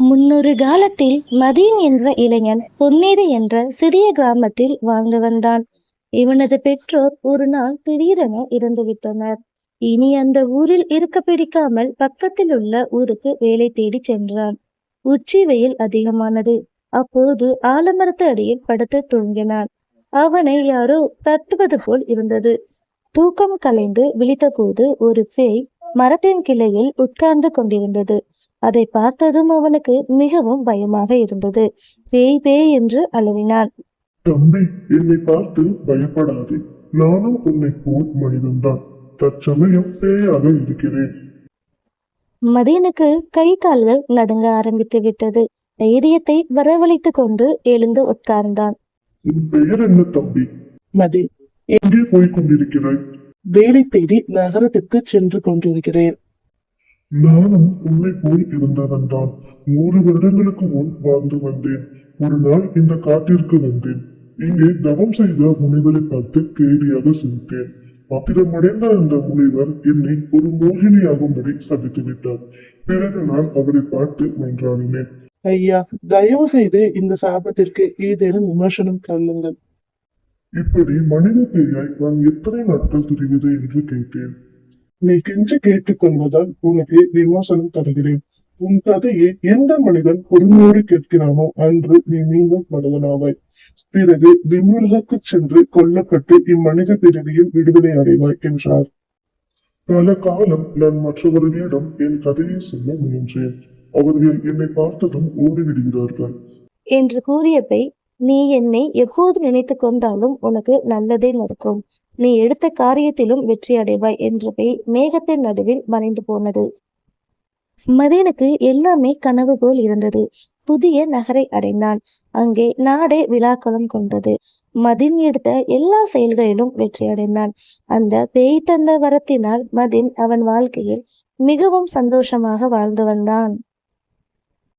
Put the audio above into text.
முன்னொரு காலத்தில் மதீன் என்ற இளைஞன் பொன்னேரி என்ற சிறிய கிராமத்தில் வாழ்ந்து வந்தான். இவனது பெற்றோர் ஒரு நாள் திடீரென இறந்துவிட்டனர். இனி அந்த ஊரில் இருக்க பிடிக்காமல் பக்கத்தில் உள்ள ஊருக்கு வேலை தேடி சென்றான். உச்சி வெயில் அதிகமானது. அப்போது ஆலமரத்து அடியில் படுத்து தூங்கினான். அவனை யாரோ தட்டுவது போல் இருந்தது. தூக்கம் கலைந்து விழித்தபோது ஒரு பேய் மரத்தின் கிளையில் உட்கார்ந்து கொண்டிருந்தது. அதை பார்த்ததும் அவனுக்கு மிகவும் பயமாக இருந்தது. பேய் பேய் என்று அலறினான். தம்பி, என்னை பார்த்து பயப்படாதே. நானும் உன்னை போல் மனிதன்தான். தற்சமயம் பேயாக இருக்கிறேன். மதீனுக்கு கை கால்கள் நடுங்க ஆரம்பித்து விட்டது. தைரியத்தை வரவழைத்துக் கொண்டு எழுந்து உட்கார்ந்தான். உன் பெயர் என்ன தம்பி? மதி, எங்கே போய்க் கொண்டிருக்கிறாய்? வேலை தேடி நகரத்திற்கு சென்று கொண்டிருக்கிறேன். நானும் உன்னை போல் இருந்தவன் தான். 100 வருடங்களுக்கு முன் வாழ்ந்து வந்தேன். ஒரு நாள் இந்த காட்டிற்கு வந்தேன். இங்கே தவம் செய்த முனிவரை பார்த்து கேலியாக சிரித்தேன். பத்திரமடைந்த அந்த முனிவர் என்னை ஒரு மோகினியாகும்படி சபித்து விட்டார். பிறகு நான் அவரை பார்த்து மன்றாடினேன். ஐயா, தயவு செய்து இந்த சாபத்திற்கு ஏதேனும் விமர்சனம் தள்ளுங்கள். இப்படி மனித பேயாய் நான் எத்தனை நாட்கள் திரிவது என்று கேட்டேன். நீ கெஞ்சி கேட்டுக் கொள்வதால் உனக்கு விமர்சனம் தருகிறேன். உன் கதையை எந்த மனிதன் பொறுமையோடு கேட்கிறானோ அன்று நீ மீண்டும் மனிதனாவாய். பிறகு விண்ணுலகுக்கு சென்று கொல்லப்பட்டு இம்மனித பிறவியில் விடுதலை அடைவாய் என்றார். பல காலம் நான் மற்றவர்களிடம் என் கதையை சொல்ல முயன்றேன். அவர்கள் என்னை பார்த்ததும் ஓடிவிடுகிறார்கள் என்று கூறிய பேய், நீ என்னை எப்போது நினைத்து கொண்டாலும் உனக்கு நல்லதே நடக்கும். நீ எடுத்த காரியத்திலும் வெற்றி அடைவாய் என்ற பேய் மேகத்தின் நடுவில் மறைந்து போனது. மதீனுக்கு எல்லாமே கனவு போல் இருந்தது. புதிய நகரை அடைந்தான். அங்கே நாடே விழாக்களம் கொண்டது. மதீன் எடுத்த எல்லா செயல்களிலும் வெற்றி அடைந்தான். அந்த பேய் தந்த வரத்தினால் மதீன் அவன் வாழ்க்கையில் மிகவும் சந்தோஷமாக வாழ்ந்து வந்தான்.